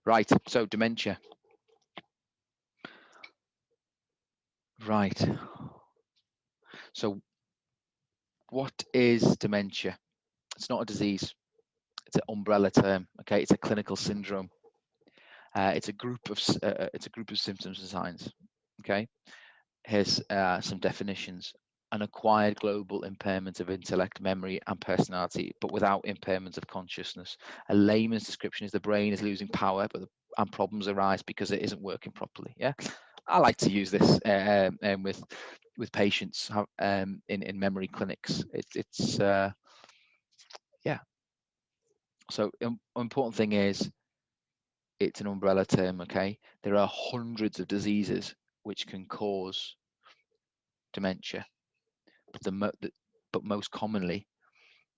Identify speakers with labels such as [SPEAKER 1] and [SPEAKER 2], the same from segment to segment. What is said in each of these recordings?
[SPEAKER 1] Right, so dementia. Right. So what is dementia? It's not a disease. It's an umbrella term. Okay, it's a clinical syndrome. It's a group of symptoms and signs. Okay, here's some definitions: an acquired global impairment of intellect, memory, and personality, but without impairment of consciousness. A layman's description is the brain is losing power, and problems arise because it isn't working properly. Yeah, I like to use this with patients in memory clinics. It's yeah. So important thing is it's an umbrella term. Okay, there are hundreds of diseases which can cause dementia, but most commonly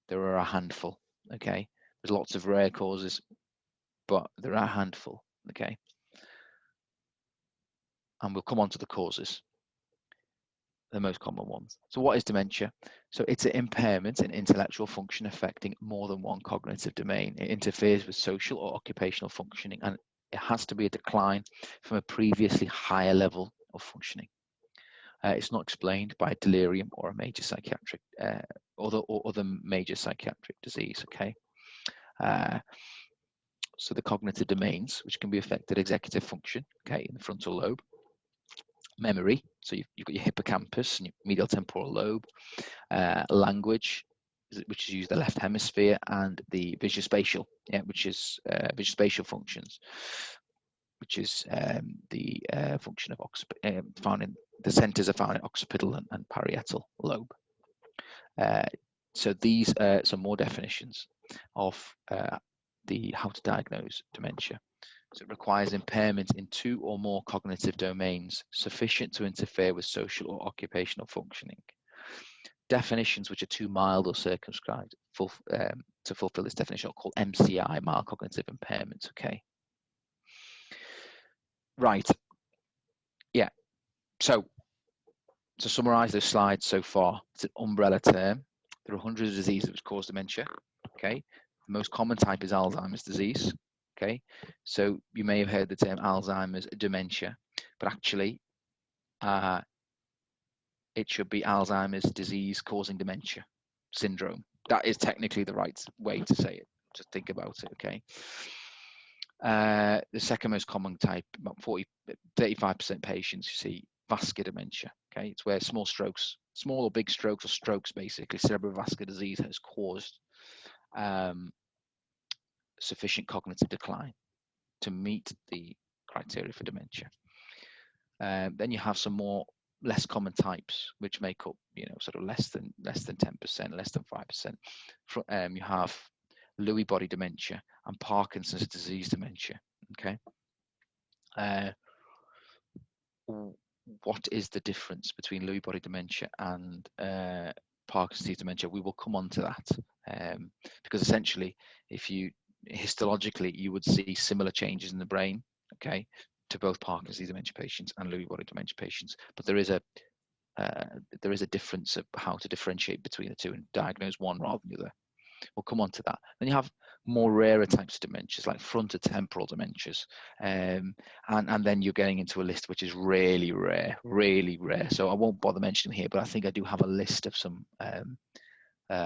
[SPEAKER 1] there are a handful. Okay, there's lots of rare causes, but there are a handful. Okay, and we'll come on to the causes, the most common ones. So what is dementia? So it's an impairment in intellectual function affecting more than one cognitive domain. It interferes with social or occupational functioning, and it has to be a decline from a previously higher level of functioning. It's not explained by delirium or a major psychiatric or other major psychiatric disease. Okay, so the cognitive domains which can be affected: executive function, okay, in the frontal lobe; memory, so you've got your hippocampus and your medial temporal lobe; language, which is used the left hemisphere; and the visuospatial, which is visuospatial functions, which is the function of found in the centers are found in occipital and parietal lobe. So these are some more definitions of how to diagnose dementia. So it requires impairment in 2 or more cognitive domains sufficient to interfere with social or occupational functioning. Definitions which are too mild or circumscribed to fulfill this definition are called MCI, mild cognitive impairments. Okay. Right. Yeah. So to summarize those slides so far, it's an umbrella term. There are hundreds of diseases which cause dementia. Okay. The most common type is Alzheimer's disease. Okay, so you may have heard the term Alzheimer's dementia, but actually it should be Alzheimer's disease causing dementia syndrome. That is technically the right way to say it. Just think about it. Okay. The second most common type, about 35% patients, you see vascular dementia. Okay, it's where small or big strokes, or strokes basically, cerebrovascular disease has caused sufficient cognitive decline to meet the criteria for dementia. Then you have some less common types which make up, sort of less than 10%, less than 5%. You have Lewy body dementia and Parkinson's disease dementia. Okay. What is the difference between Lewy body dementia and Parkinson's disease dementia? We will come on to that because essentially, histologically, you would see similar changes in the brain, okay, to both Parkinson's disease dementia patients and Lewy body dementia patients. But there is a difference of how to differentiate between the two and diagnose one rather than the other. We'll come on to that. Then you have more rarer types of dementias like frontotemporal dementias, and then you're getting into a list which is really rare. So I won't bother mentioning them here, but I think I do have a list of some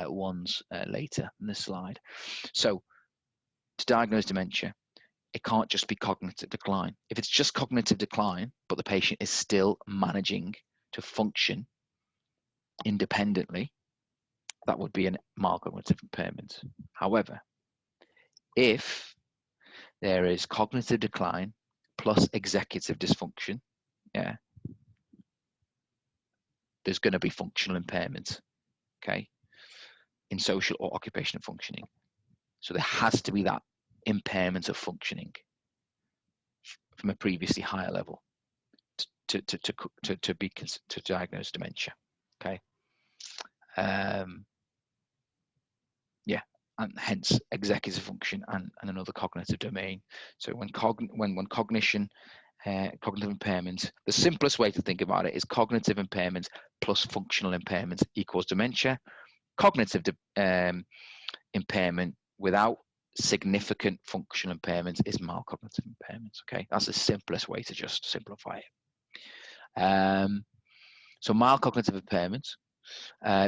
[SPEAKER 1] ones later in this slide. So to diagnose dementia, it can't just be cognitive decline. If it's just cognitive decline, but the patient is still managing to function independently, that would be a mild cognitive impairment. However, if there is cognitive decline plus executive dysfunction, there's going to be functional impairment, okay, in social or occupational functioning. So there has to be that impairment of functioning from a previously higher level to diagnose dementia. Okay. And hence executive function and another cognitive domain. So when cognition, cognitive impairment, the simplest way to think about it is cognitive impairment plus functional impairment equals dementia. Cognitive impairment without significant functional impairments is mild cognitive impairments. Okay, that's the simplest way to just simplify it. So mild cognitive impairments.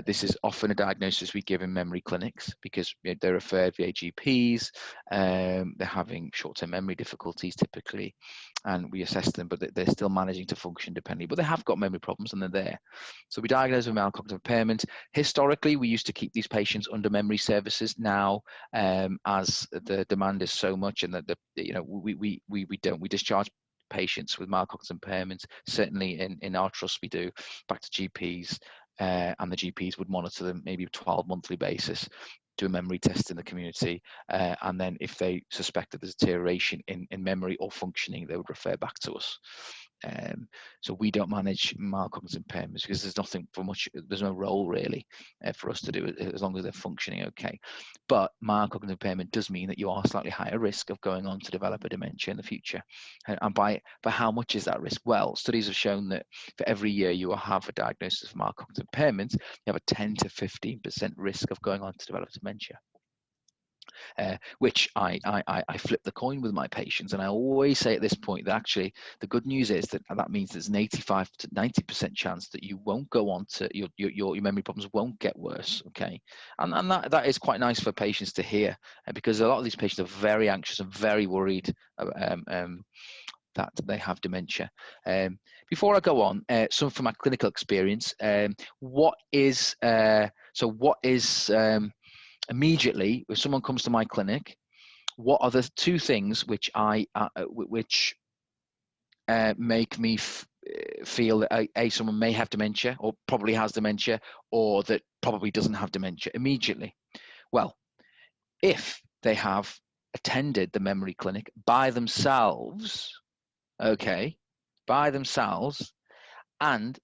[SPEAKER 1] This is often a diagnosis we give in memory clinics because they're referred via GPs. They're having short-term memory difficulties typically, and we assess them, but they're still managing to function independently. But they have got memory problems and they're there. So we diagnose with mild cognitive impairment. Historically, we used to keep these patients under memory services. Now, as the demand is so much, and that we don't. We discharge patients with mild cognitive impairments. Certainly in our trust, we do back to GPs. And the GPs would monitor them maybe a 12-monthly basis, do a memory test in the community, and then if they suspected there's deterioration in memory or functioning, they would refer back to us. So we don't manage mild cognitive impairments because there's nothing for much, there's no role really for us to do as long as they're functioning okay. But mild cognitive impairment does mean that you are slightly higher risk of going on to develop a dementia in the future. And by how much is that risk? Well, studies have shown that for every year you will have a diagnosis of mild cognitive impairment, you have a 10 to 15% risk of going on to develop dementia. Which I flip the coin with my patients, and I always say at this point that actually the good news is that means there's an 85 to 90% chance that you won't go on to your memory problems won't get worse. Okay, and that is quite nice for patients to hear, because a lot of these patients are very anxious and very worried that they have dementia. Before I go on, some from my clinical experience, immediately, if someone comes to my clinic, what are the two things which make me feel that someone may have dementia, or probably has dementia, or that probably doesn't have dementia immediately? Well, if they have attended the memory clinic by themselves, okay, by themselves, and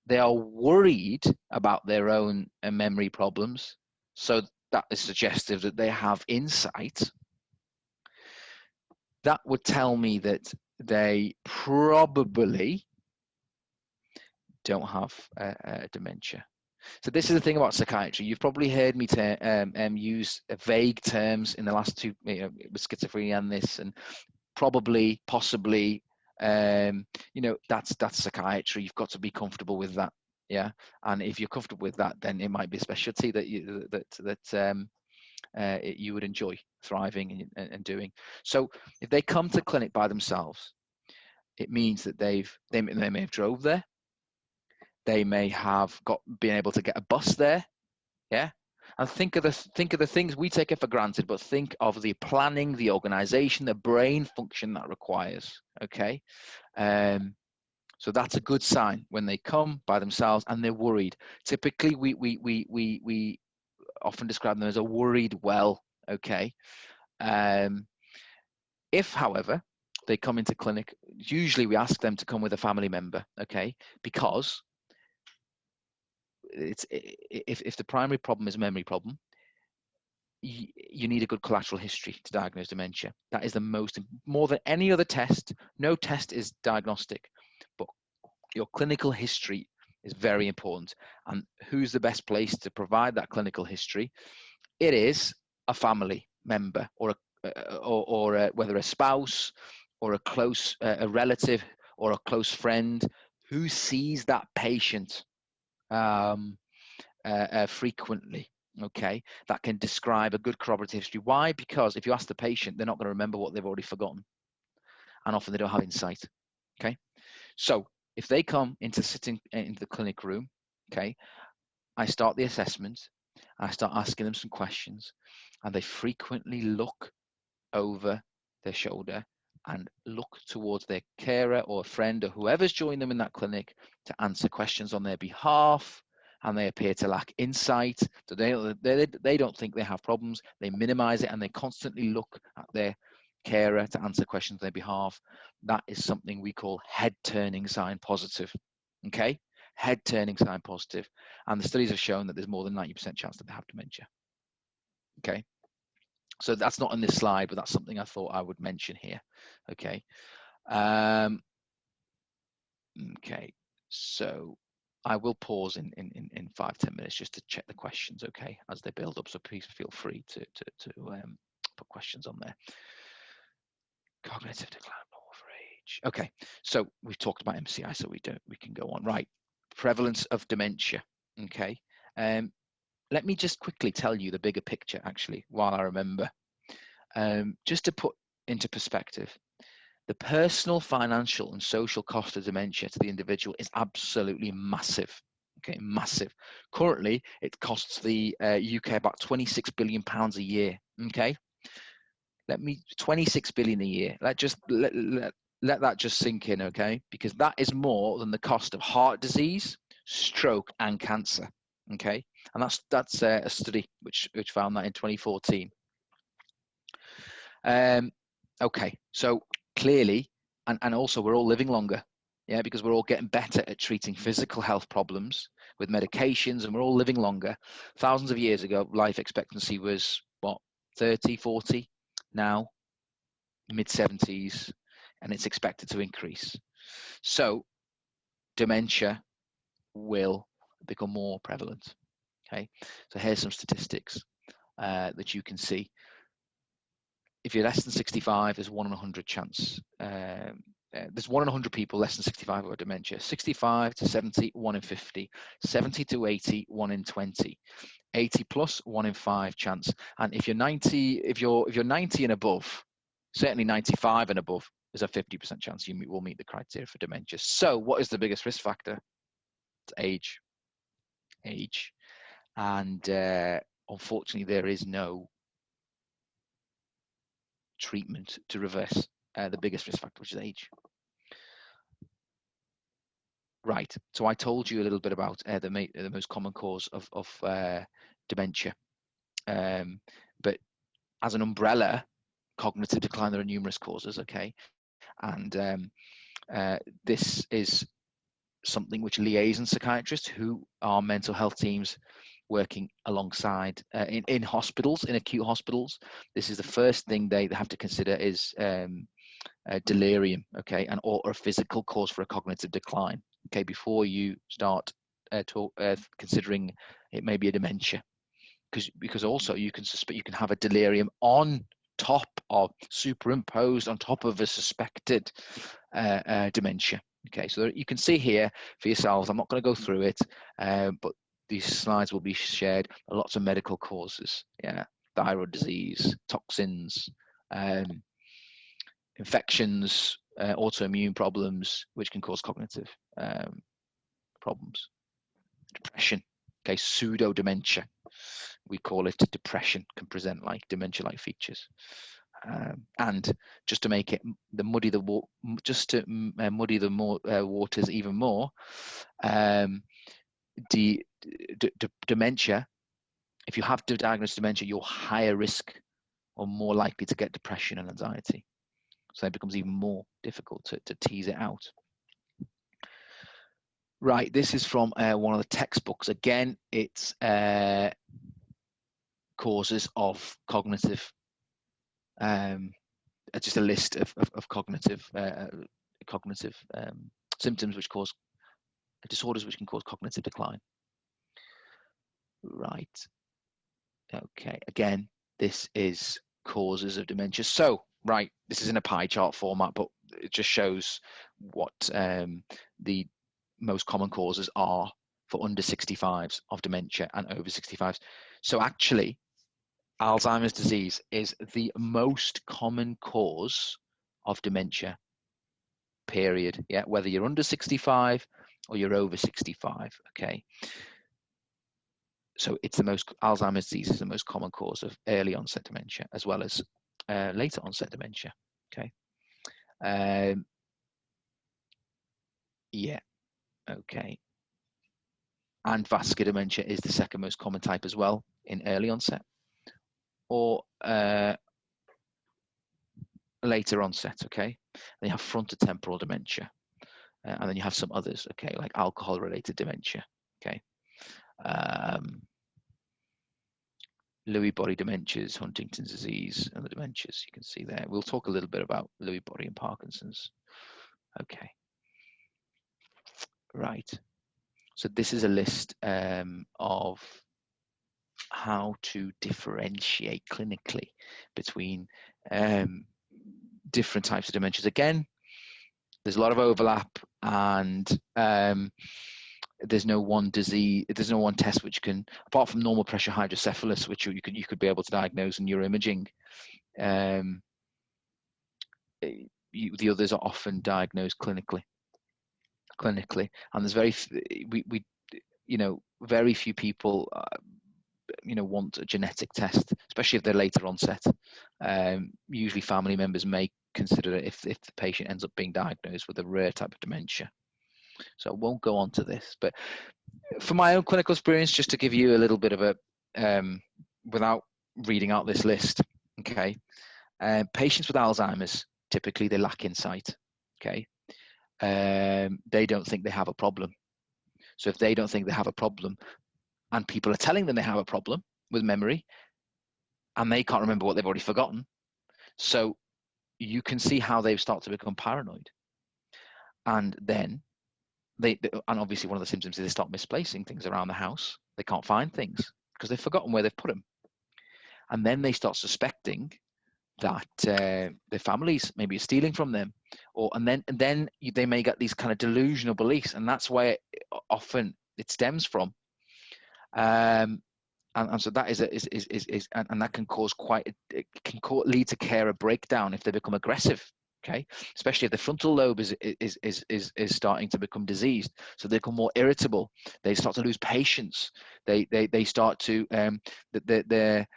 [SPEAKER 1] they are worried about their own memory problems, so that is suggestive that they have insight, that would tell me that they probably don't have dementia. So this is the thing about psychiatry. You've probably heard me use vague terms in the last two, with schizophrenia and this, and probably, possibly, that's psychiatry. You've got to be comfortable with that. Yeah, and if you're comfortable with that, then it might be a specialty that you would enjoy thriving and doing. So if they come to clinic by themselves, it means that they may have drove there, they may have been able to get a bus there. Yeah, and think of the things we take it for granted, but think of the planning, the organization, the brain function that requires. Okay. So that's a good sign when they come by themselves and they're worried. Typically, we often describe them as a worried well. Okay. If, however, they come into clinic, usually we ask them to come with a family member. Okay, because if the primary problem is a memory problem, you need a good collateral history to diagnose dementia. That is more than any other test. No test is diagnostic, but your clinical history is very important. And who's the best place to provide that clinical history? It is a family member, or whether a spouse or a close a relative or a close friend who sees that patient frequently. Okay, that can describe a good corroborative history. Why? Because if you ask the patient, they're not going to remember what they've already forgotten, and often they don't have insight. Okay, so if they come into the clinic room, okay, I start the assessment, I start asking them some questions, and they frequently look over their shoulder and look towards their carer or a friend or whoever's joined them in that clinic to answer questions on their behalf, and they appear to lack insight. So they don't think they have problems. They minimize it, and they constantly look at their carer to answer questions on their behalf. That is something we call head-turning sign positive. Okay, head-turning sign positive, and the studies have shown that there's more than 90% chance that they have dementia. Okay, so that's not on this slide, but that's something I thought I would mention here. Okay. Okay, so I will pause in 5-10 minutes just to check the questions, okay, as they build up. So please feel free to put questions on there. Cognitive decline for age. Okay, so we've talked about MCI, so we can go on. Right, prevalence of dementia. Okay, let me just quickly tell you the bigger picture, actually, while I remember. Just to put into perspective, the personal, financial, and social cost of dementia to the individual is absolutely massive. Okay, massive. Currently, it costs the UK about £26 billion a year. Okay, 26 billion a year. Let that just sink in, okay? Because that is more than the cost of heart disease, stroke, and cancer. Okay, and that's a study which found that in 2014. Okay, so clearly, and also we're all living longer, yeah, because we're all getting better at treating physical health problems with medications, and we're all living longer. Thousands of years ago, life expectancy was what, 30, 40? Now, mid-70s, and it's expected to increase. So dementia will become more prevalent. Okay, so here's some statistics that you can see. If you're less than 65, there's 1 in 100 chance. There's 1 in 100 people less than 65 who have dementia. 65 to 70, 1 in 50. 70 to 80, 1 in 20. 80 plus, 1 in 5 chance. And if you're 90, if you're 90 and above, certainly 95 and above, there's a 50% chance you will meet the criteria for dementia. So what is the biggest risk factor? It's age. Age. And unfortunately, there is no treatment to reverse the biggest risk factor, which is age. Right. So I told you a little bit about the most common cause of dementia. But as an umbrella, cognitive decline, there are numerous causes, okay? And this is something which liaison psychiatrists, who are mental health teams working alongside in hospitals, in acute hospitals, this is the first thing they have to consider is delirium, okay, or a physical cause for a cognitive decline, okay, before you start considering it may be a dementia, because also you can have a delirium on top of, superimposed on top of a suspected dementia. Okay, so you can see here for yourselves. I'm not going to go through it, but these slides will be shared. Lots of medical causes, yeah, thyroid disease, toxins, infections, autoimmune problems, which can cause cognitive problems. Depression, okay, pseudo dementia, we call it. Depression can present like dementia-like features. And just to make it muddy the waters even more, dementia, if you have diagnosed dementia, you're higher risk or more likely to get depression and anxiety. So it becomes even more difficult to tease it out. Right, this is from one of the textbooks. Again, it's causes of cognitive, just a list of cognitive symptoms which cause disorders which can cause cognitive decline. Right. Okay. Again, this is causes of dementia. So, right, this is in a pie chart format, but it just shows what the most common causes are for under 65s of dementia and over 65s. So actually, Alzheimer's disease is the most common cause of dementia, period. Yeah, whether you're under 65 or you're over 65, okay? So it's Alzheimer's disease is the most common cause of early onset dementia, as well as later onset dementia, okay? Yeah, okay. And vascular dementia is the second most common type as well in early onset or later onset, okay? Then you have frontotemporal dementia, and then you have some others, okay, like alcohol-related dementia, okay? Lewy body dementias, Huntington's disease, and the dementias you can see there. We'll talk a little bit about Lewy body and Parkinson's. Okay. Right. So this is a list of how to differentiate clinically between different types of dementias. Again, there's a lot of overlap, and there's no one disease, there's no one test which can, apart from normal pressure hydrocephalus, which you could be able to diagnose in neuroimaging. The others are often diagnosed clinically, and there's very few people want a genetic test, especially if they're later onset. Usually family members may consider it if the patient ends up being diagnosed with a rare type of dementia. So I won't go on to this, but from my own clinical experience, just to give you a little bit of a, without reading out this list, okay, patients with Alzheimer's, typically they lack insight, okay. They don't think they have a problem. So if they don't think they have a problem, and people are telling them they have a problem with memory, and they can't remember what they've already forgotten, so you can see how they start to become paranoid. And then and obviously one of the symptoms is they start misplacing things around the house. They can't find things because they've forgotten where they've put them. And then they start suspecting that their families maybe are stealing from them, and then they may get these kind of delusional beliefs, and that's where often it stems from. And so that is and that can cause lead to carer breakdown if they become aggressive. Okay, especially if the frontal lobe is starting to become diseased, so they become more irritable. They start to lose patience. They start to the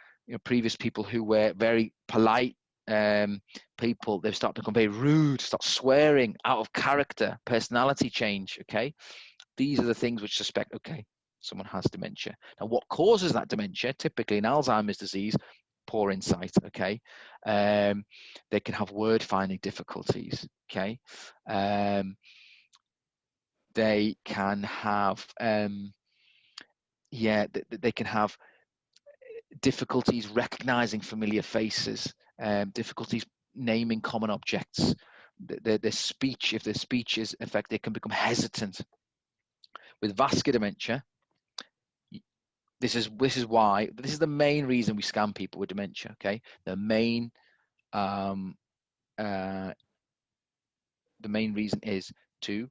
[SPEAKER 1] previous people who were very polite people, they start to become very rude, start swearing, out of character, personality change. Okay, these are the things which suspect, okay, someone has dementia. Now, what causes that dementia? Typically in Alzheimer's disease, poor insight. Okay, they can have word finding difficulties. Okay, they can have they can have difficulties recognizing familiar faces, difficulties naming common objects. Their speech, if their speech is affected, they can become hesitant. With vascular dementia, this is the main reason we scan people with dementia. Okay, the main reason is to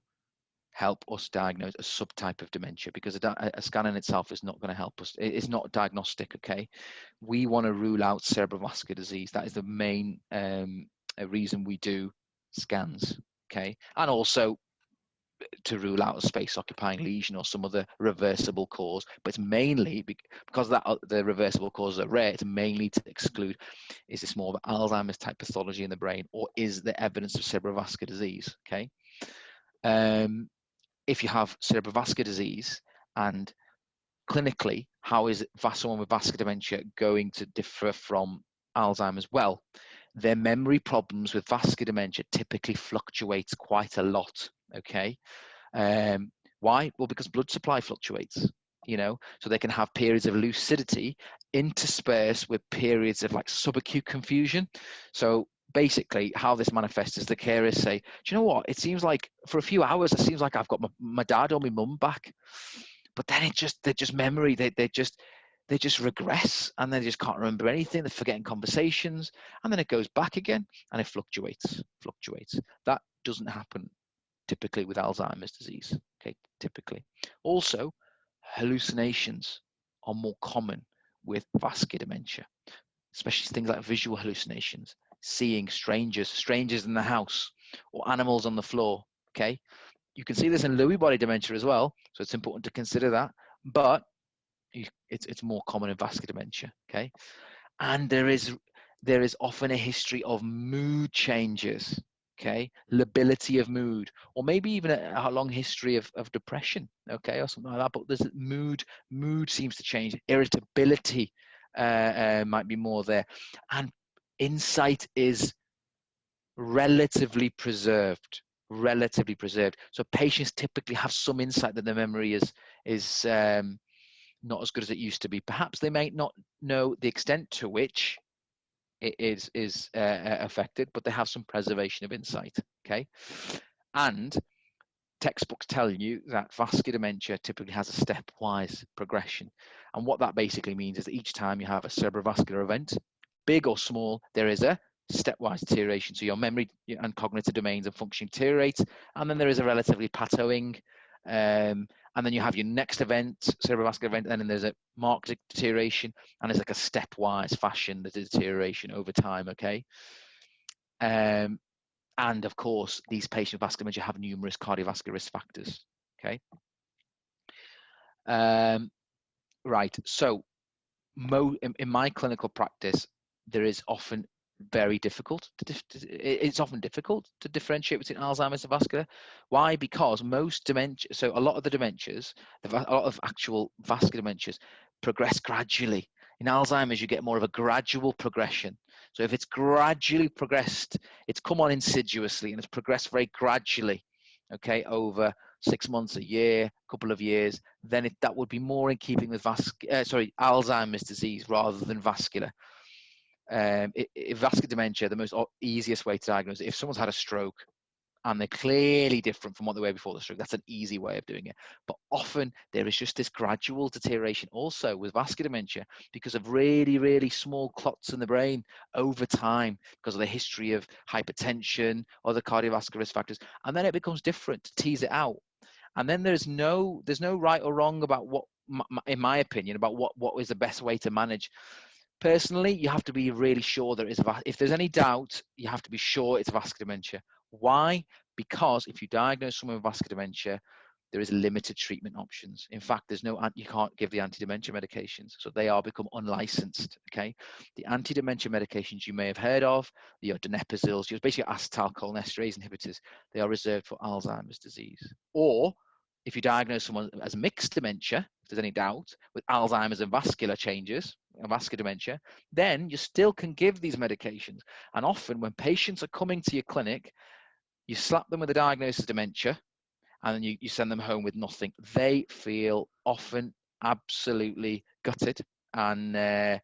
[SPEAKER 1] help us diagnose a subtype of dementia, because a scan in itself is not going to help us. It's not diagnostic. Okay, we want to rule out cerebrovascular disease. That is the main reason we do scans. Okay, and also to rule out a space occupying lesion or some other reversible cause, but it's mainly because the reversible causes are rare. It's mainly to exclude, is this more of an Alzheimer's type pathology in the brain, or is there evidence of cerebrovascular disease? Okay, if you have cerebrovascular disease, and clinically, how is someone with vascular dementia going to differ from Alzheimer's? Well, their memory problems with vascular dementia typically fluctuates quite a lot. Okay, why? Well, because blood supply fluctuates. So they can have periods of lucidity interspersed with periods of like subacute confusion. So basically how this manifests is the carers say, do you know what, it seems like for a few hours it seems like I've got my dad or my mum back, but then they're just memory, they just regress, and they just can't remember anything. They're forgetting conversations, and then it goes back again, and it fluctuates. That doesn't happen typically with Alzheimer's disease. Okay, typically. Also, hallucinations are more common with vascular dementia, especially things like visual hallucinations, seeing strangers in the house, or animals on the floor. Okay, you can see this in Lewy body dementia as well, so it's important to consider that, but it's more common in vascular dementia. Okay, and there is often a history of mood changes. Okay, lability of mood, or maybe even a long history of depression. Okay, or something like that. But there's mood seems to change. Irritability might be more there, and insight is relatively preserved. So patients typically have some insight that their memory is not as good as it used to be. Perhaps they may not know the extent to which it is affected, but they have some preservation of insight. Okay, and textbooks tell you that vascular dementia typically has a stepwise progression. And what that basically means is that each time you have a cerebrovascular event, big or small, there is a stepwise deterioration. So your memory and cognitive domains and functioning deteriorate, and then there is a relatively plateauing. And then you have your next event, cerebrovascular event, and then there's a marked deterioration, and it's like a stepwise fashion, the deterioration over time, okay? And of course, these patients with vascular dementia have numerous cardiovascular risk factors, okay? Right, so in my clinical practice, there is often very difficult it's often difficult to differentiate between Alzheimer's and vascular. Why? Because most dementia, so a lot of the dementias, a lot of actual vascular dementias progress gradually. In Alzheimer's, you get more of a gradual progression. So if it's gradually progressed, it's come on insidiously and it's progressed very gradually, okay, over 6 months, a year, a couple of years, then that would be more in keeping with Alzheimer's disease rather than vascular. Vascular dementia, the most easiest way to diagnose it, if someone's had a stroke and they're clearly different from what they were before the stroke, that's an easy way of doing it. But often there is just this gradual deterioration also with vascular dementia because of really, really small clots in the brain over time, because of the history of hypertension, other cardiovascular risk factors, and then it becomes different to tease it out. And then there's no right or wrong about what, in my opinion, about what is the best way to manage. Personally, you have to be really sure if there's any doubt, you have to be sure it's vascular dementia. Why? Because if you diagnose someone with vascular dementia, there is limited treatment options. In fact, you can't give the anti-dementia medications, so they are become unlicensed. Okay, the anti-dementia medications you may have heard of, your donepezils, your basically acetylcholinesterase inhibitors, they are reserved for Alzheimer's disease. Or if you diagnose someone as mixed dementia, if there's any doubt, with Alzheimer's and vascular changes, vascular dementia, then you still can give these medications. And often when patients are coming to your clinic, you slap them with a diagnosis of dementia, and then you send them home with nothing. They feel often absolutely gutted. And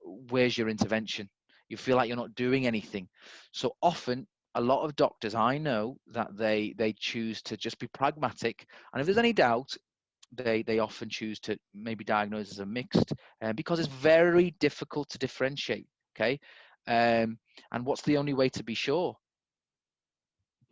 [SPEAKER 1] where's your intervention? You feel like you're not doing anything. So often, a lot of doctors, I know that they choose to just be pragmatic. And if there's any doubt, they often choose to maybe diagnose as a mixed, because it's very difficult to differentiate, okay? And what's the only way to be sure?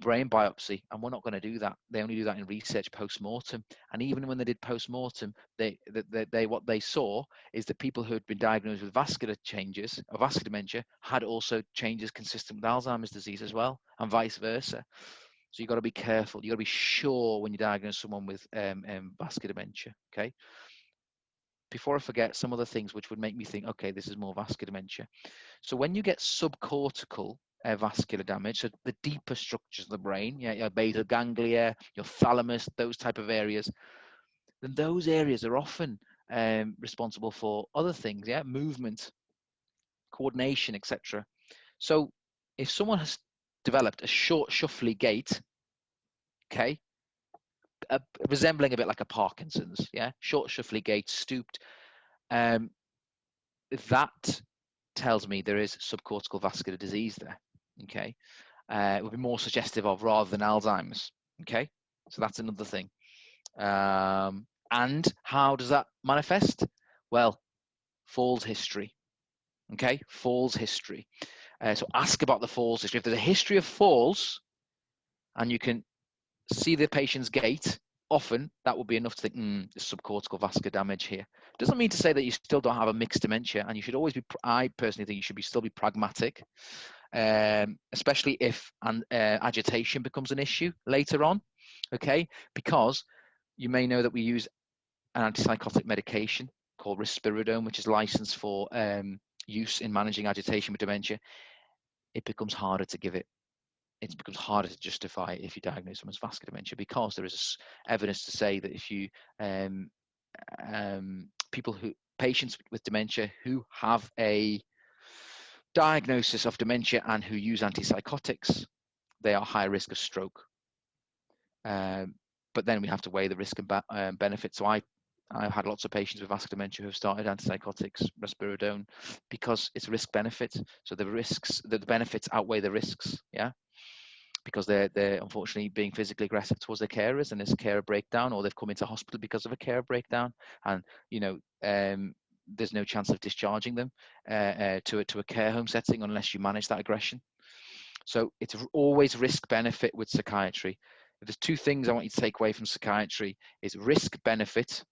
[SPEAKER 1] Brain biopsy, and we're not going to do that. They only do that in research post-mortem. And even when they did post-mortem, what they saw is that people who had been diagnosed with vascular changes or vascular dementia had also changes consistent with Alzheimer's disease as well, and vice versa. So you've got to be careful. You've got to be sure when you diagnose someone with vascular dementia, okay? Before I forget, some other things which would make me think, okay, this is more vascular dementia. So when you get subcortical vascular damage, so the deeper structures of the brain, your beta ganglia, your thalamus, those type of areas, then those areas are often responsible for other things, movement, coordination, etc. So if someone has developed a short, shuffly gait, okay, resembling a bit like a Parkinson's, short, shuffly gait, stooped, that tells me there is subcortical vascular disease there, okay? It would be more suggestive of rather than Alzheimer's, okay? So that's another thing. And how does that manifest? Well, falls history, okay? Falls history. So ask about the falls history. If there's a history of falls and you can see the patient's gait, often that would be enough to think, there's subcortical vascular damage here. Doesn't mean to say that you still don't have a mixed dementia, and you should always be, I personally think you should still be pragmatic, especially if agitation becomes an issue later on, okay? Because you may know that we use an antipsychotic medication called risperidone, which is licensed for use in managing agitation with dementia. It becomes harder to give it. It becomes harder to justify it if you diagnose someone's vascular dementia, because there is evidence to say that if you patients with dementia who have a diagnosis of dementia and who use antipsychotics, they are high risk of stroke. But then we have to weigh the risk and benefit. So I've had lots of patients with vascular dementia who have started antipsychotics, risperidone, because it's risk benefit. So the benefits outweigh the risks. because they're unfortunately being physically aggressive towards their carers, and there's a carer breakdown, or they've come into hospital because of a carer breakdown, and there's no chance of discharging them to a care home setting unless you manage that aggression. So it's always risk benefit with psychiatry. If there's two things I want you to take away from psychiatry, is risk benefit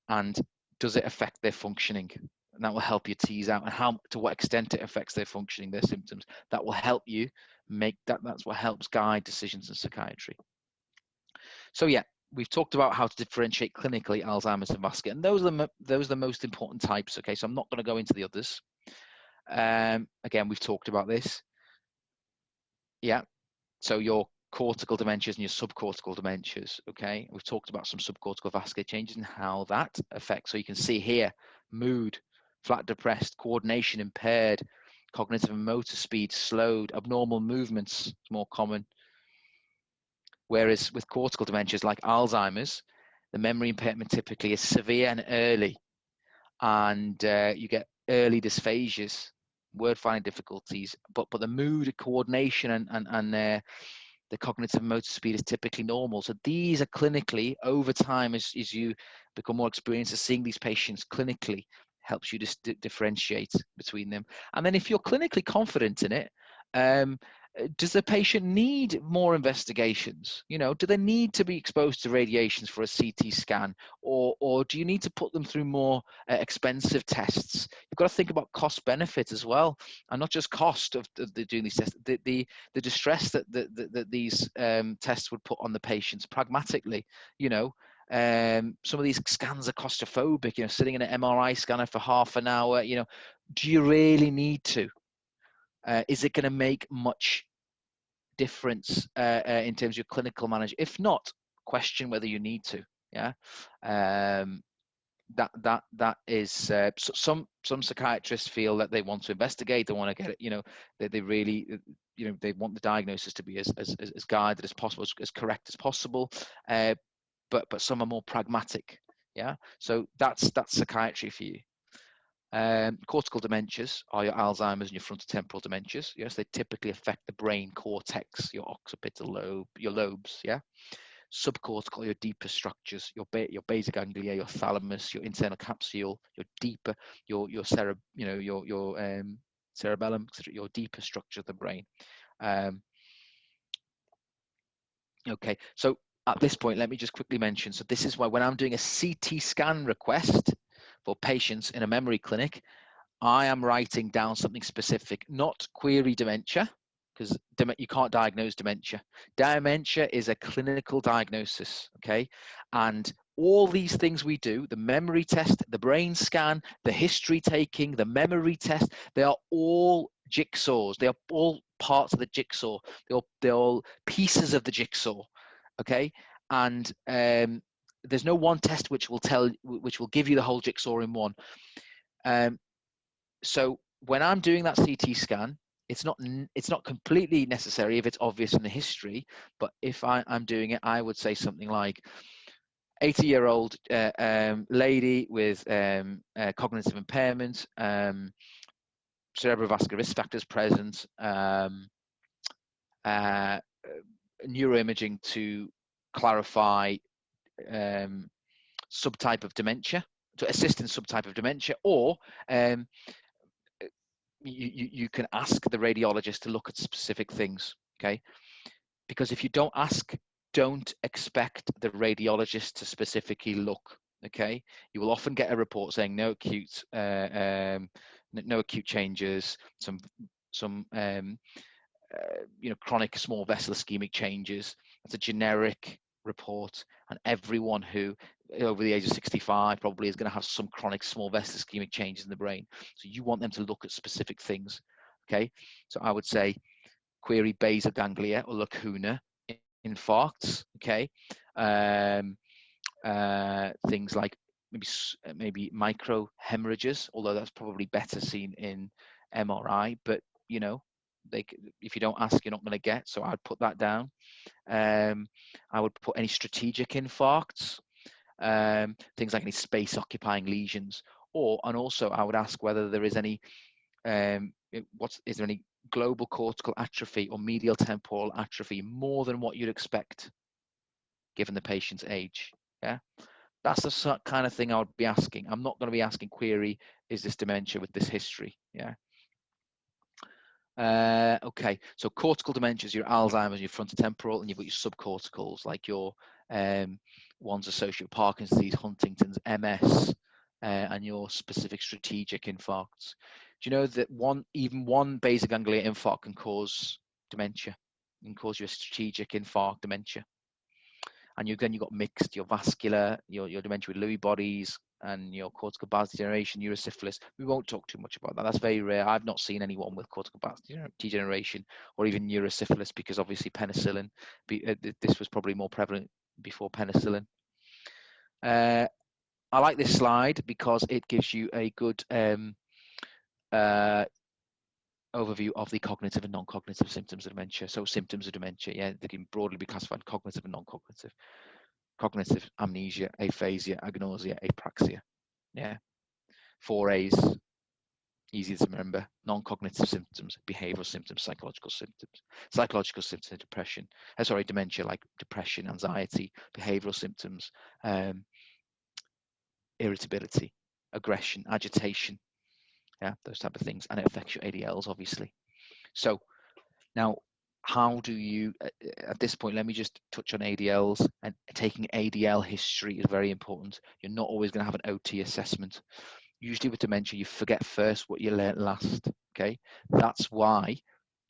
[SPEAKER 1] and does it affect their functioning? And that will help you tease out and to what extent it affects their functioning, their symptoms. That will help you make that's what helps guide decisions in psychiatry. So yeah, we've talked about how to differentiate clinically Alzheimer's and vascular, and those are the most important types. Okay, so I'm not going to go into the others. Again, we've talked about this. Yeah, so your cortical dementias and your subcortical dementias. Okay, we've talked about some subcortical vascular changes and how that affects. So you can see here, mood, flat depressed, coordination impaired, cognitive and motor speed slowed, abnormal movements is more common. Whereas with cortical dementias like Alzheimer's, the memory impairment typically is severe and early, and you get early dysphasias, word finding difficulties, but the mood, coordination, and the cognitive motor speed is typically normal. So these are clinically, over time, as you become more experienced at seeing these patients clinically, helps you to differentiate between them. And then if you're clinically confident in it, does the patient need more investigations? Do they need to be exposed to radiations for a CT scan, or do you need to put them through more expensive tests? You've got to think about cost benefit as well, and not just cost of doing these tests. The distress that these tests would put on the patients pragmatically. Some of these scans are claustrophobic. Sitting in an MRI scanner for half an hour. Do you really need to? Is it going to make much difference in terms of your clinical management? If not, question whether you need to. Yeah, that is some psychiatrists feel that they want to investigate. They want to get it. They really, they want the diagnosis to be as guided as possible, as correct as possible. But some are more pragmatic. Yeah, so that's psychiatry for you. Cortical dementias are your Alzheimer's and your frontotemporal dementias. Yes, they typically affect the brain cortex, your occipital lobe, your lobes. Yeah, subcortical, your deeper structures, your basal ganglia, your thalamus, your internal capsule, your deeper, your cerebellum, your deeper structure of the brain. Okay, so at this point, let me just quickly mention. So this is why when I'm doing a CT scan request for patients in a memory clinic, I am writing down something specific, not query dementia, because you can't diagnose dementia. Dementia is a clinical diagnosis, okay? And all these things we do, the memory test, the brain scan, the history taking, the memory test, they are all jigsaws. They are all parts of the jigsaw. They're all pieces of the jigsaw, okay? And there's no one test which will give you the whole jigsaw in one. So when I'm doing that CT scan, it's not completely necessary if it's obvious in the history, but if I'm doing it, I would say something like 80-year-old lady with cognitive impairment, cerebrovascular risk factors present, neuroimaging to clarify subtype of dementia, to assist in subtype of dementia, or you can ask the radiologist to look at specific things, okay? Because if you don't ask, don't expect the radiologist to specifically look, okay? You will often get a report saying no acute changes, some chronic small vessel ischemic changes. That's a generic report, and everyone who over the age of 65 probably is going to have some chronic small vessel ischemic changes in the brain. So you want them to look at specific things, okay? So I would say query basal ganglia or lacuna infarcts, okay? Things like maybe micro hemorrhages, although that's probably better seen in MRI, but if you don't ask, you're not going to get. So I'd put that down. I would put any strategic infarcts, things like any space occupying lesions, and also I would ask whether there is any is there any global cortical atrophy or medial temporal atrophy more than what you'd expect given the patient's age. Yeah, that's the kind of thing I would be asking. I'm not going to be asking query, is this dementia with this history? Yeah. Okay, so cortical dementias, your Alzheimer's, your frontotemporal, and you've got your subcorticals, like your ones associated with Parkinson's disease, Huntington's, MS, and your specific strategic infarcts. Do you know that even one basal ganglia infarct can cause dementia, can cause you a strategic infarct dementia? And you've got mixed, your vascular, your dementia with Lewy bodies, and your cortical base degeneration, neurosyphilis. We won't talk too much about that. That's very rare. I've not seen anyone with cortical base degeneration or even neurosyphilis, because obviously penicillin, this was probably more prevalent before penicillin. I like this slide because it gives you a good overview of the cognitive and non-cognitive symptoms of dementia. So symptoms of dementia, yeah, they can broadly be classified cognitive and non-cognitive. Cognitive: amnesia, aphasia, agnosia, apraxia. Yeah. 4A's, easy to remember: non-cognitive symptoms, behavioral symptoms, psychological symptoms. Psychological symptoms: depression, dementia, like depression, anxiety. Behavioral symptoms: irritability, aggression, agitation. Yeah, those type of things, and it affects your ADLs, obviously. So now, how do you, at this point, let me just touch on ADLs. And taking ADL history is very important. You're not always going to have an OT assessment. Usually with dementia, you forget first what you learnt last. Okay, that's why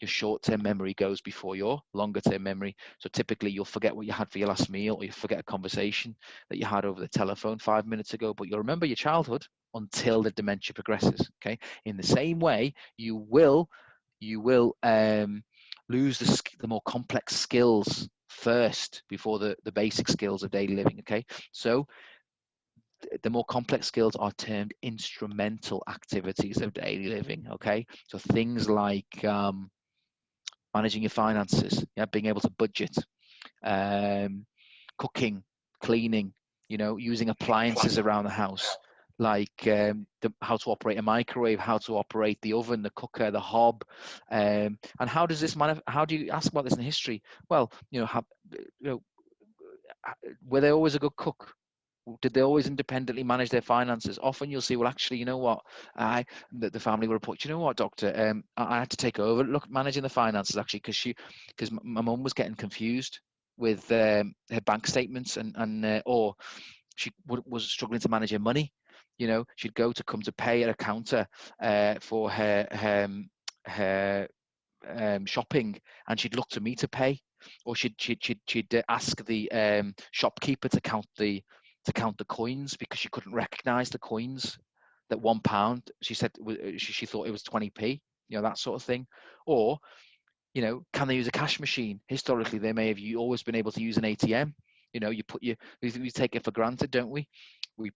[SPEAKER 1] your short-term memory goes before your longer-term memory. So typically you'll forget what you had for your last meal, or you forget a conversation that you had over the telephone 5 minutes ago, but you'll remember your childhood until the dementia progresses. Okay, in the same way, you will lose the more complex skills first before the basic skills of daily living. Okay, so the more complex skills are termed instrumental activities of daily living. Okay, so things like managing your finances, yeah, being able to budget, cooking, cleaning, using appliances around the house, like how to operate a microwave, how to operate the oven, the cooker, the hob, and how does this how do you ask about this in history? Well, were they always a good cook? Did they always independently manage their finances? Often you'll see, well, actually, you know what? The family will report, you know what, doctor, I had to take over managing the finances, actually, because my mum was getting confused with her bank statements, or she was struggling to manage her money. She'd come to pay at a counter for her shopping, and she'd look to me to pay, or she'd ask the shopkeeper to count the coins, because she couldn't recognize the coins. That £1, she said, she thought it was 20p, that sort of thing. Or can they use a cash machine? Historically, they may have always been able to use an ATM. We take it for granted, don't we? We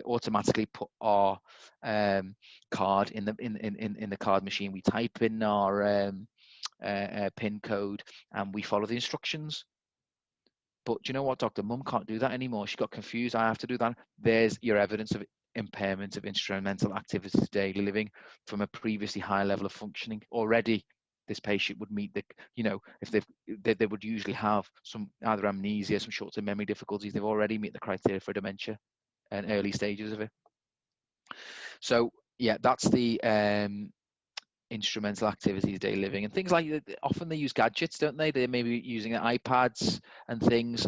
[SPEAKER 1] automatically put our card in the card machine. We type in our PIN code, and we follow the instructions. But do you know what, doctor? Mum can't do that anymore. She got confused. I have to do that. There's your evidence of impairment of instrumental activities of daily living from a previously high level of functioning. Already, this patient would meet if they would usually have some either amnesia, some short-term memory difficulties. They've already met the criteria for dementia and early stages of it. So yeah, that's the instrumental activities of daily living. And things like, often they use gadgets, don't they? They may be using iPads and things.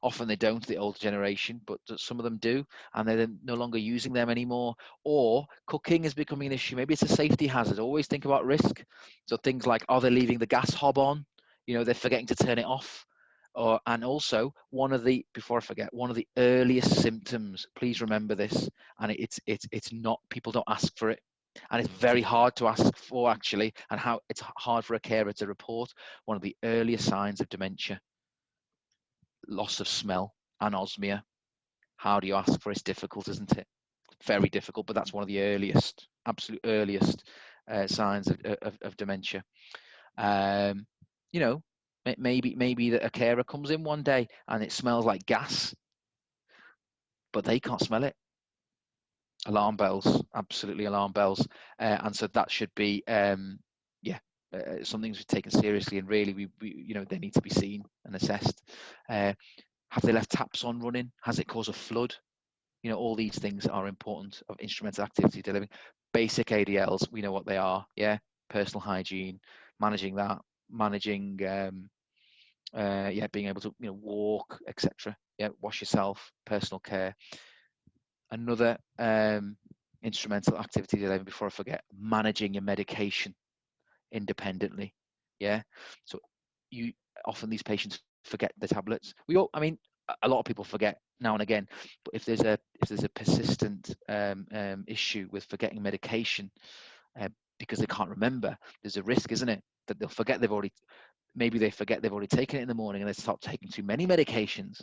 [SPEAKER 1] Often they don't, the older generation, but some of them do, and they're no longer using them anymore. Or cooking is becoming an issue. Maybe it's a safety hazard. Always think about risk. So things like, are they leaving the gas hob on? They're forgetting to turn it off. And also, before I forget, one of the earliest symptoms, please remember this, and it's not, people don't ask for it. And it's very hard to ask for, actually, and how it's hard for a carer to report. One of the earliest signs of dementia: loss of smell, anosmia. How do you ask for it? It's difficult, isn't it? Very difficult, but that's one of the earliest, absolute earliest signs of dementia. Maybe that a carer comes in one day and it smells like gas, but they can't smell it. Alarm bells, absolutely alarm bells. And so that should be, something to be taken seriously, and really, they need to be seen and assessed. Have they left taps on running? Has it caused a flood? All these things are important of instrumental activity delivering. Basic ADLs, we know what they are. Yeah, personal hygiene, managing that, managing, being able to walk, etc. Yeah, wash yourself, personal care. Another instrumental activity delivering, before I forget, managing your medication independently. Yeah, so often these patients forget the tablets. A lot of people forget now and again, but if there's a persistent issue with forgetting medication because they can't remember, there's a risk, isn't it, that they'll forget maybe they forget they've already taken it in the morning, and they start taking too many medications,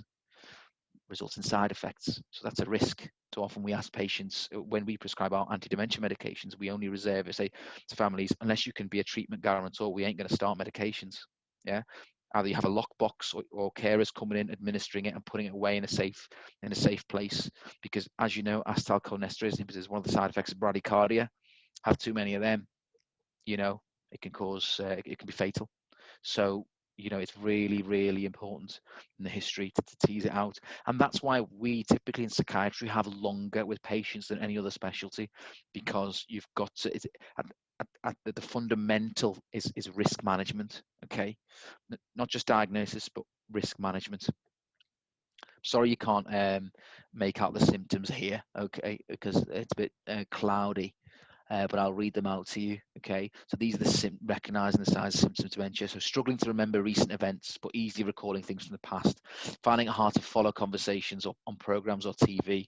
[SPEAKER 1] results in side effects. So that's a risk. So often we ask patients, when we prescribe our anti-dementia medications, we only reserve it, say, to families, unless you can be a treatment guarantor, we ain't going to start medications. Yeah, either you have a lockbox, or carers coming in, administering it, and putting it away in a safe place. Because, as you know, acetylcholinesterase inhibitors is one of the side effects of bradycardia. Have too many of them, it can cause, it can be fatal. So, it's really, really important in the history to tease it out. And that's why we typically in psychiatry have longer with patients than any other specialty, because you've got to, at the fundamental is risk management, okay? Not just diagnosis, but risk management. Sorry you can't make out the symptoms here, okay, because it's a bit cloudy. But I'll read them out to you, okay? So these are the recognizing the signs of symptoms of dementia. So struggling to remember recent events, but easily recalling things from the past, finding it hard to follow conversations on programs or TV,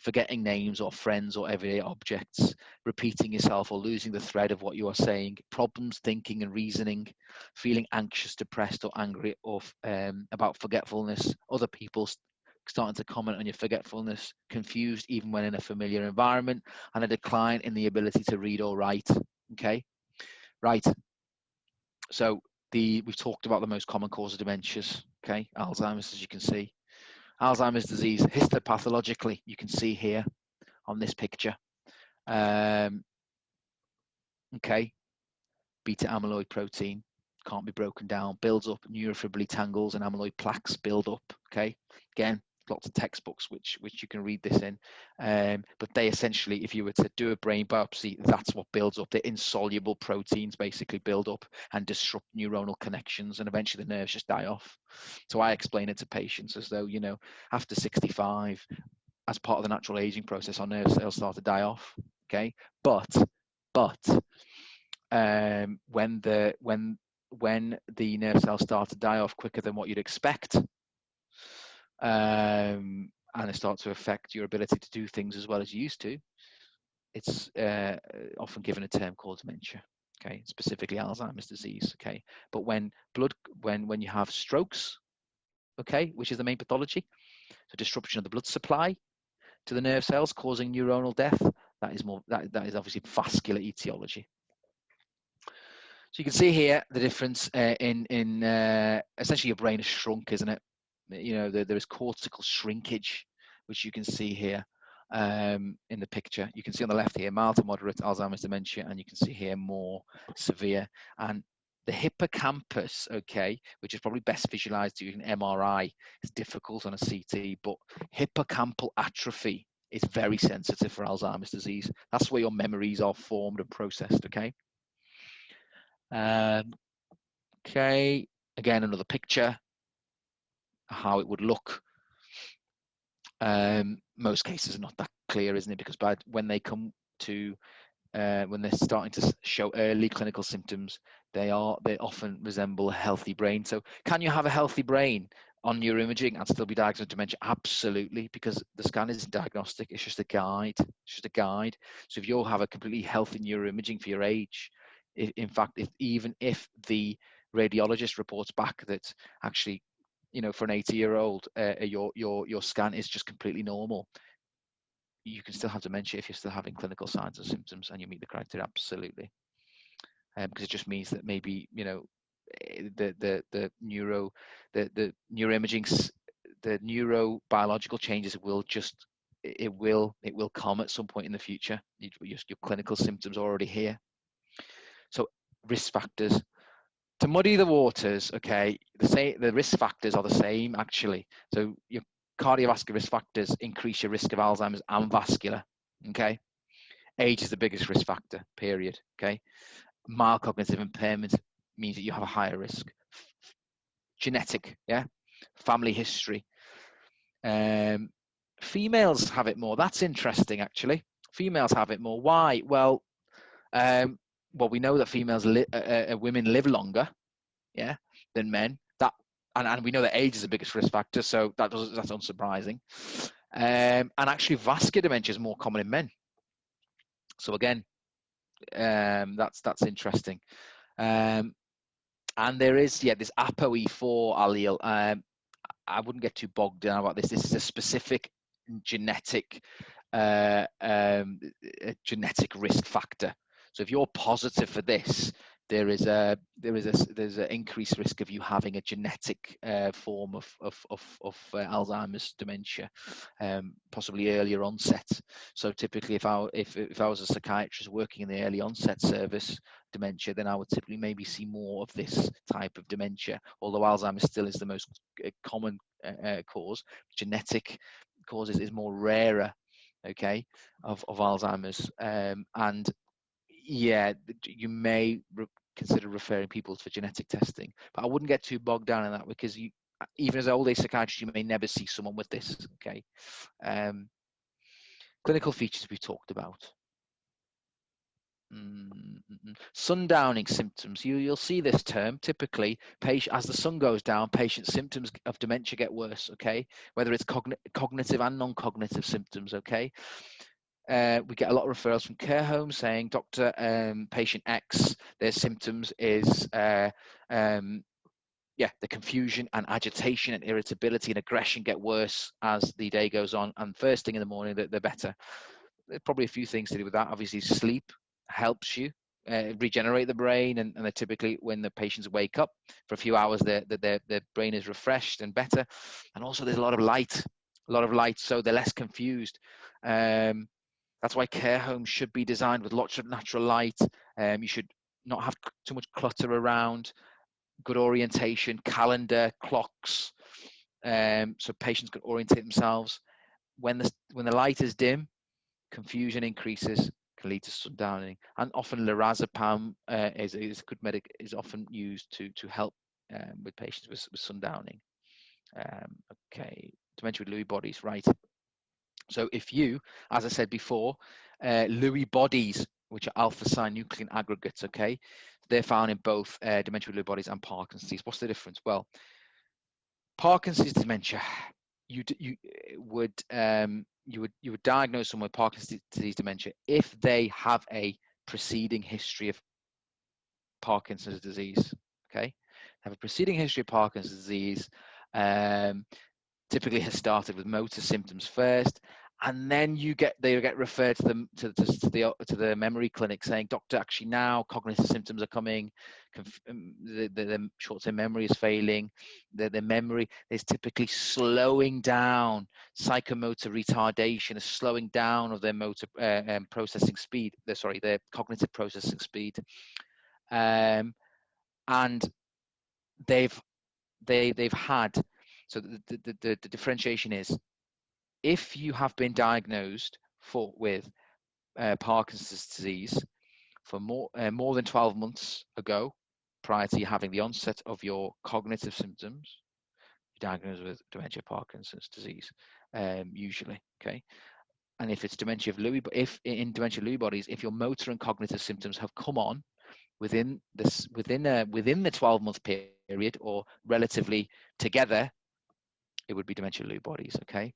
[SPEAKER 1] forgetting names or friends or everyday objects, repeating yourself or losing the thread of what you are saying, problems thinking and reasoning, feeling anxious, depressed, or angry, or about forgetfulness, other people starting to comment on your forgetfulness, confused even when in a familiar environment, and a decline in the ability to read or write. Okay, right. So we've talked about the most common cause of dementias. Okay, Alzheimer's, as you can see. Alzheimer's disease, histopathologically, you can see here on this picture. Okay, beta amyloid protein can't be broken down, builds up, neurofibrillary tangles and amyloid plaques build up. Okay, again, lots of textbooks which you can read this in, but they essentially, if you were to do a brain biopsy, that's what builds up. The insoluble proteins basically build up and disrupt neuronal connections, and eventually the nerves just die off. So I explain it to patients as though, after 65, as part of the natural aging process, our nerve cells start to die off. Okay, but when the nerve cells start to die off quicker than what you'd expect, and they start to affect your ability to do things as well as you used to, it's often given a term called dementia. Okay, specifically Alzheimer's disease. Okay, but when you have strokes, okay, which is the main pathology, so disruption of the blood supply to the nerve cells causing neuronal death, that is obviously vascular etiology. So you can see here the difference in essentially your brain is shrunk, isn't it? There is cortical shrinkage, which you can see here in the picture. You can see on the left here, mild to moderate Alzheimer's dementia, and you can see here more severe. And the hippocampus, okay, which is probably best visualized using MRI. It's difficult on a CT, but hippocampal atrophy is very sensitive for Alzheimer's disease. That's where your memories are formed and processed, okay? Okay, again, another picture, how it would look. Most cases are not that clear, isn't it? Because when they come to, when they're starting to show early clinical symptoms, they often resemble a healthy brain. So can you have a healthy brain on neuroimaging and still be diagnosed with dementia? Absolutely, because the scan isn't diagnostic, it's just a guide. It's just a guide. So if you have a completely healthy neuroimaging for your age, in fact, even if the radiologist reports back that actually, for an 80-year-old, your scan is just completely normal, you can still have dementia if you're still having clinical signs and symptoms and you meet the criteria. Absolutely, because it just means that maybe the neuroimaging, the neurobiological changes will just it will come at some point in the future. Your clinical symptoms are already here. So risk factors. To muddy the waters, okay, the risk factors are the same actually. So your cardiovascular risk factors increase your risk of Alzheimer's and vascular, okay? Age is the biggest risk factor, period, okay? Mild cognitive impairment means that you have a higher risk. Genetic, yeah? Family history. Females have it more. That's interesting, actually. Females have it more. Why? Well, we know that women live longer, yeah, than men. And we know that age is the biggest risk factor, so that's unsurprising. And actually, vascular dementia is more common in men. So again, that's interesting. And there is this ApoE4 allele. I wouldn't get too bogged down about this. This is a specific genetic risk factor. So if you're positive for this, there's an increased risk of you having a genetic form of Alzheimer's dementia, possibly earlier onset. So typically, if I was a psychiatrist working in the early onset service dementia, then I would typically maybe see more of this type of dementia. Although Alzheimer's still is the most common cause, genetic causes is more rarer, okay, of Alzheimer's, and yeah, you may consider referring people for genetic testing, but I wouldn't get too bogged down in that, because even as an old age psychiatrist, you may never see someone with this, okay. Clinical features we talked about. Sundowning symptoms. You'll see this term typically. As the sun goes down, patients' symptoms of dementia get worse, okay, whether it's cognitive and non-cognitive symptoms, okay. We get a lot of referrals from care homes saying, doctor, patient X, their symptoms is the confusion and agitation and irritability and aggression get worse as the day goes on, and first thing in the morning they're better. There's probably a few things to do with that. Obviously, sleep helps you regenerate the brain, and they're typically, when the patients wake up for a few hours, their brain is refreshed and better. And also there's a lot of light, so they're less confused. That's why care homes should be designed with lots of natural light. You should not have too much clutter around, good orientation, calendar, clocks, so patients can orientate themselves. When the light is dim, confusion increases, can lead to sundowning. And often lorazepam is often used to help with patients with sundowning. Okay, dementia with Lewy bodies, right? So if you, as I said before, Lewy bodies, which are alpha-synuclein aggregates, okay, they're found in both dementia with Lewy bodies and Parkinson's disease. What's the difference? Well, Parkinson's dementia, you would diagnose someone with Parkinson's disease dementia if they have a preceding history of Parkinson's disease. Okay, have a preceding history of Parkinson's disease. Typically has started with motor symptoms first, and then they get referred to the memory clinic saying, doctor, actually now cognitive symptoms are coming, the short-term memory is failing, the memory is typically slowing down, psychomotor retardation is slowing down of their motor processing speed, their cognitive processing speed, and they've had, so the differentiation is, if you have been diagnosed with Parkinson's disease for more than 12 months ago, prior to you having the onset of your cognitive symptoms, you're diagnosed with dementia, Parkinson's disease, usually, okay. And if it's dementia of Lewy, in dementia of Lewy bodies, if your motor and cognitive symptoms have come on within the 12-month period or relatively together, it would be dementia of Lewy bodies, okay.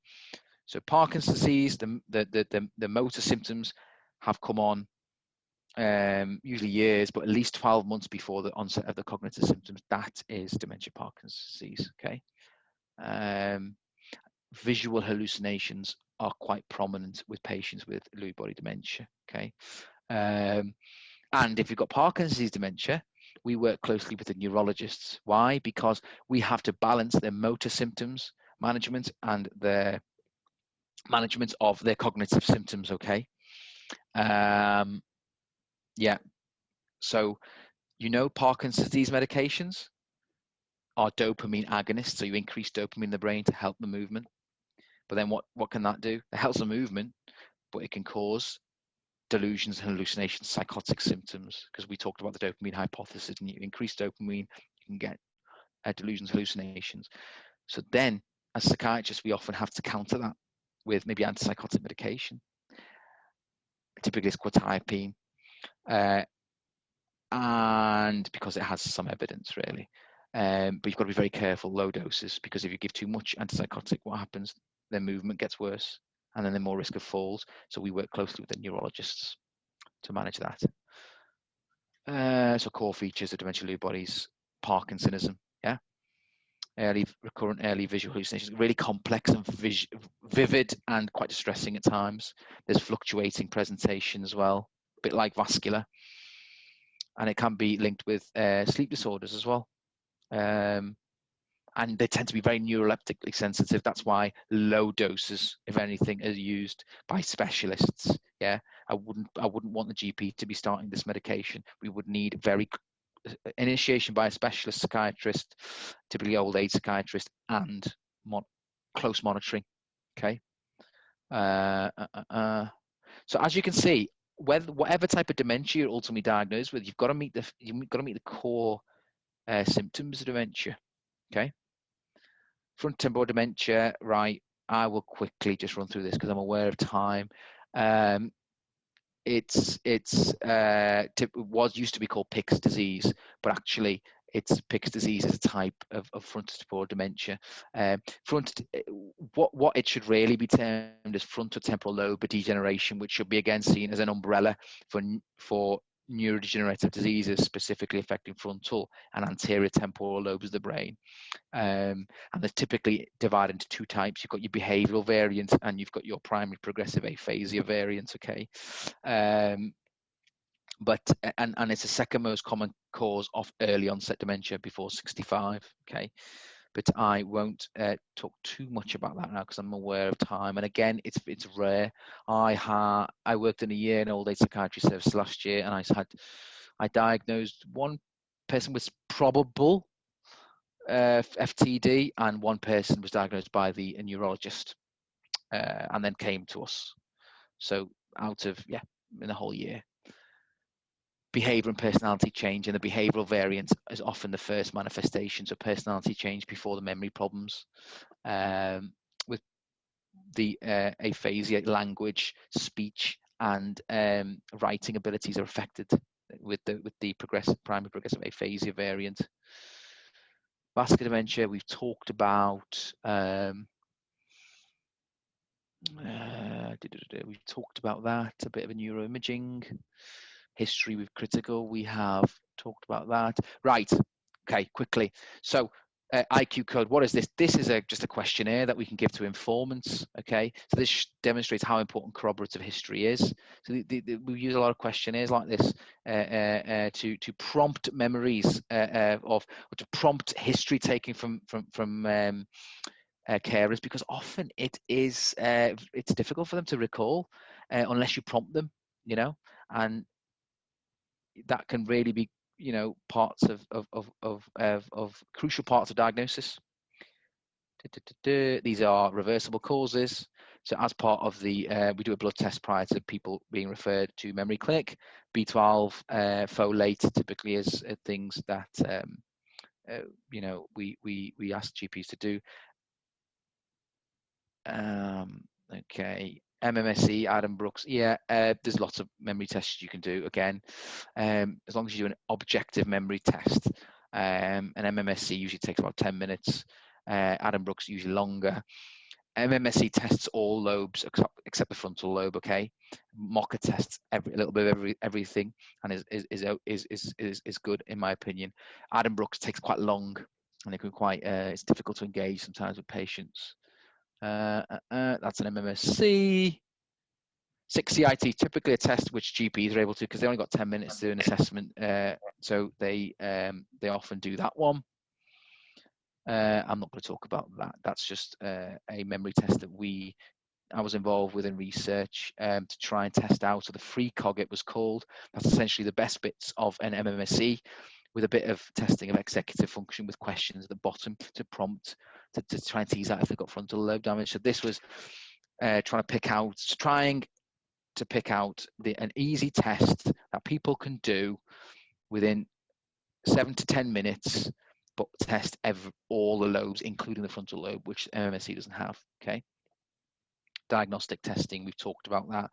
[SPEAKER 1] So Parkinson's disease, the motor symptoms have come on usually years, but at least 12 months before the onset of the cognitive symptoms. That is dementia Parkinson's disease, okay. Visual hallucinations are quite prominent with patients with Lewy body dementia, okay. And if you've got Parkinson's dementia, we work closely with the neurologists. Why? Because we have to balance their motor symptoms management and their management of their cognitive symptoms. Okay. Yeah. So, Parkinson's disease medications are dopamine agonists. So you increase dopamine in the brain to help the movement. But then what can that do? It helps the movement, but it can cause delusions, hallucinations, psychotic symptoms, because we talked about the dopamine hypothesis, and you increase dopamine, you can get delusions, hallucinations. So then, as psychiatrists, we often have to counter that with maybe antipsychotic medication. Typically, it's quetiapine, and because it has some evidence, really. But you've got to be very careful, low doses, because if you give too much antipsychotic, what happens? Their movement gets worse, and then they're more risk of falls. So we work closely with the neurologists to manage that. So core features of dementia Lewy bodies, Parkinsonism, yeah, recurrent early visual hallucinations, really complex and vivid and quite distressing at times. There's fluctuating presentation as well, a bit like vascular, and it can be linked with sleep disorders as well. And they tend to be very neuroleptically sensitive. That's why low doses, if anything, are used by specialists. Yeah, I wouldn't want the GP to be starting this medication. We would need initiation by a specialist psychiatrist, typically old age psychiatrist, and close monitoring. Okay. So as you can see, whatever type of dementia you're ultimately diagnosed with, you've got to meet the core symptoms of dementia. Okay. Frontotemporal dementia, right? I will quickly just run through this because I'm aware of time. It used to be called Pick's disease, but actually it's Pick's disease is a type of frontotemporal dementia. What it should really be termed is frontotemporal lobe degeneration, which should be again seen as an umbrella for neurodegenerative diseases specifically affecting frontal and anterior temporal lobes of the brain. And they're typically divided into two types. You've got your behavioral variant and you've got your primary progressive aphasia variant. Okay. But it's the second most common cause of early onset dementia before 65. Okay. But I won't talk too much about that now because I'm aware of time. And again, it's rare. I worked in a year in old age psychiatry service last year, and I diagnosed one person with probable FTD, and one person was diagnosed by a neurologist, and then came to us. So out of in a whole year. Behavior and personality change, and the behavioral variant is often the first manifestation. So personality change before the memory problems. With the aphasia, language, speech, and writing abilities are affected with the primary progressive aphasia variant. Vascular dementia, we've talked about. We've talked about that. A bit of a neuroimaging. History with critical, we have talked about that. Right. Okay, quickly. So IQ code, what is this? This is just a questionnaire that we can give to informants. Okay, so this demonstrates how important corroborative history is. So we use a lot of questionnaires like this to prompt memories or to prompt history taking from carers, because often it's difficult for them to recall unless you prompt them, and that can really be parts of crucial parts of diagnosis. These are reversible causes. So as part of we do a blood test prior to people being referred to memory clinic. B12, folate typically is things that we ask GPs to do. Okay. MMSE, Adam Brooks. Yeah, there's lots of memory tests you can do. Again, as long as you do an objective memory test, an MMSE usually takes about 10 minutes. Adam Brooks usually longer. MMSE tests all lobes except the frontal lobe. Okay, Mocha tests a little bit of everything, and is good in my opinion. Adam Brooks takes quite long, and it can it's difficult to engage sometimes with patients. That's an MMSC. 6CIT, typically a test which GPs are able to, because they only got 10 minutes to do an assessment, so they often do that one. I'm not going to talk about that. That's just a memory test that we I was involved with in research to try and test out. So the free cog, it was called. That's essentially the best bits of an MMSE, with a bit of testing of executive function with questions at the bottom to prompt to try and tease out if they've got frontal lobe damage. So this was trying to pick out an easy test that people can do within 7 to 10 minutes, but test all the lobes, including the frontal lobe, which MMSE doesn't have. Okay. Diagnostic testing, we've talked about that.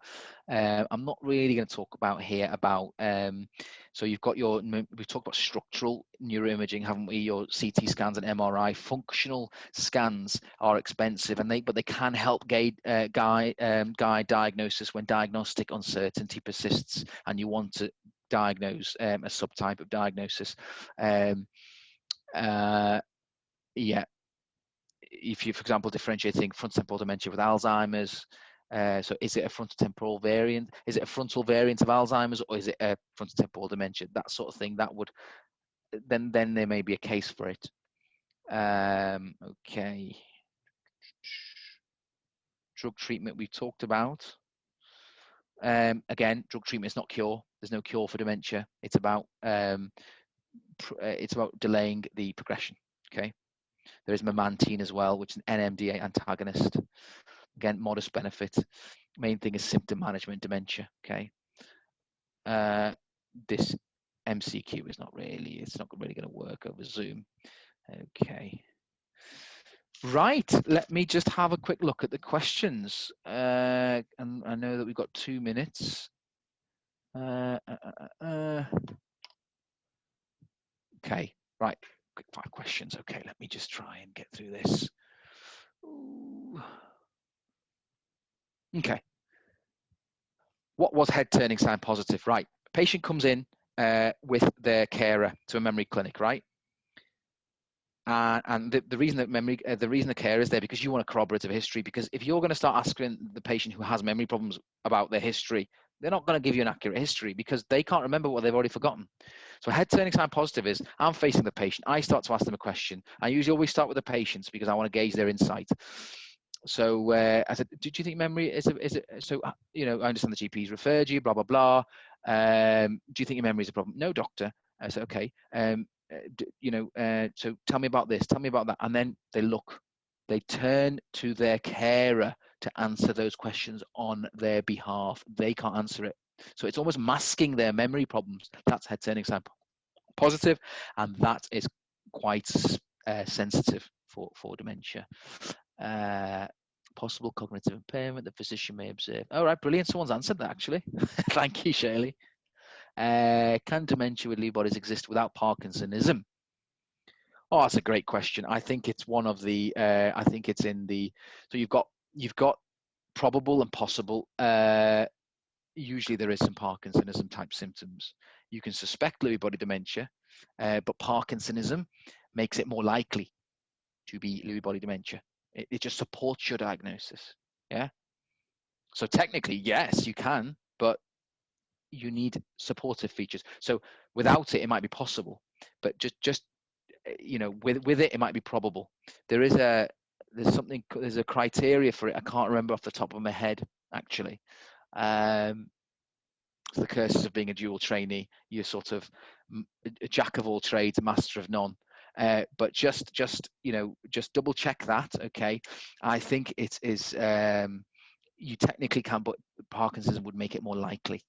[SPEAKER 1] I'm not really going to talk about here about, so you've got we've talked about structural neuroimaging, haven't we? Your CT scans and MRI. Functional scans are expensive, but they can help guide diagnosis when diagnostic uncertainty persists and you want to diagnose a subtype of diagnosis. Yeah. If you, for example, differentiating frontotemporal dementia with Alzheimer's, so is it a frontotemporal variant? Is it a frontal variant of Alzheimer's, or is it a frontotemporal dementia? That sort of thing. That would then there may be a case for it. Okay. Drug treatment we've talked about. Again, drug treatment is not cure. There's no cure for dementia. It's about delaying the progression. Okay. There is memantine as well, which is an NMDA antagonist. Again, modest benefit. Main thing is symptom management, dementia. Okay. This MCQ is not really going to work over Zoom. Okay. Right. Let me just have a quick look at the questions. And I know that we've got 2 minutes. Okay. Right. Quick 5 questions. Okay. Let me just try and get through this. Ooh. Okay. What was head turning sign positive? Right. Patient comes in with their carer to a memory clinic, right? And the reason that the reason the care is there because you want a corroborative history. Because if you're going to start asking the patient who has memory problems about their history, they're not going to give you an accurate history because they can't remember what they've already forgotten. So head turning sign positive is I'm facing the patient. I start to ask them a question. I usually always start with the patients because I want to gauge their insight. So I said, "Do you think memory is it?" So I understand the GP's referred you, blah blah blah. Do you think your memory is a problem? No, doctor. I said, okay. So tell me about this. Tell me about that. And then they turn to their carer to answer those questions on their behalf. They can't answer it, so it's almost masking their memory problems. That's head turning sign positive, and that is quite sensitive for dementia. Possible cognitive impairment the physician may observe. All right, brilliant. Someone's answered that actually. Thank you, Shirley. Can dementia with Lewy bodies exist without Parkinsonism? Oh, that's a great question. I think it's one of the. I think it's in the. So you've got probable and possible. Usually there is some Parkinsonism type symptoms. You can suspect Lewy body dementia, but Parkinsonism makes it more likely to be Lewy body dementia. It just supports your diagnosis. Yeah. So technically, yes, you can, but you need supportive features. So without it, it might be possible, but just with it, it might be probable. There's a criteria for it. I can't remember off the top of my head actually. The curses of being a dual trainee. You're sort of a jack of all trades, master of none. But just double check that. Okay, I think it is. You technically can, but Parkinson's would make it more likely.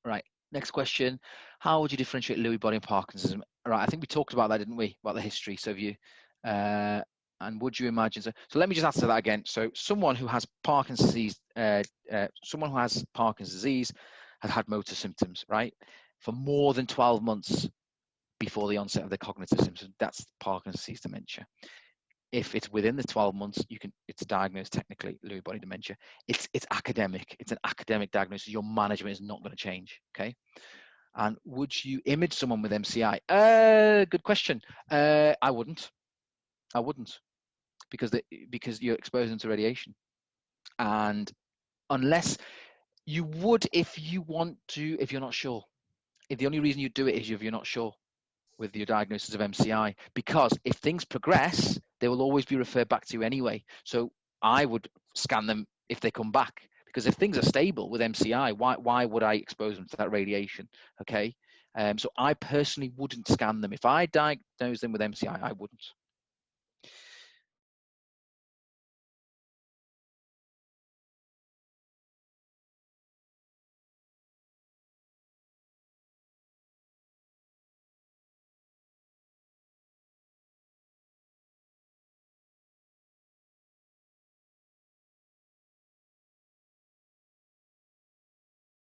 [SPEAKER 1] Right. Next question. How would you differentiate Lewy body and Parkinsonism? Right. I think we talked about that, didn't we? About the history. So and would you imagine? So let me just answer that again. So someone who has Parkinson's disease, has had motor symptoms, right, for more than 12 months before the onset of the cognitive symptoms. That's Parkinson's disease dementia. If it's within the 12 months, it's diagnosed technically Lewy body dementia. It's academic. It's an academic diagnosis. Your management is not going to change. Okay. And would you image someone with MCI? Good question. I wouldn't, because you're exposed them to radiation, and unless you would, if you're not sure. The only reason you do it is if you're not sure with your diagnosis of MCI, because if things progress, they will always be referred back to you anyway. So I would scan them if they come back, because if things are stable with MCI, why would I expose them to that radiation? Okay, so I personally wouldn't scan them. If I diagnose them with MCI, I wouldn't.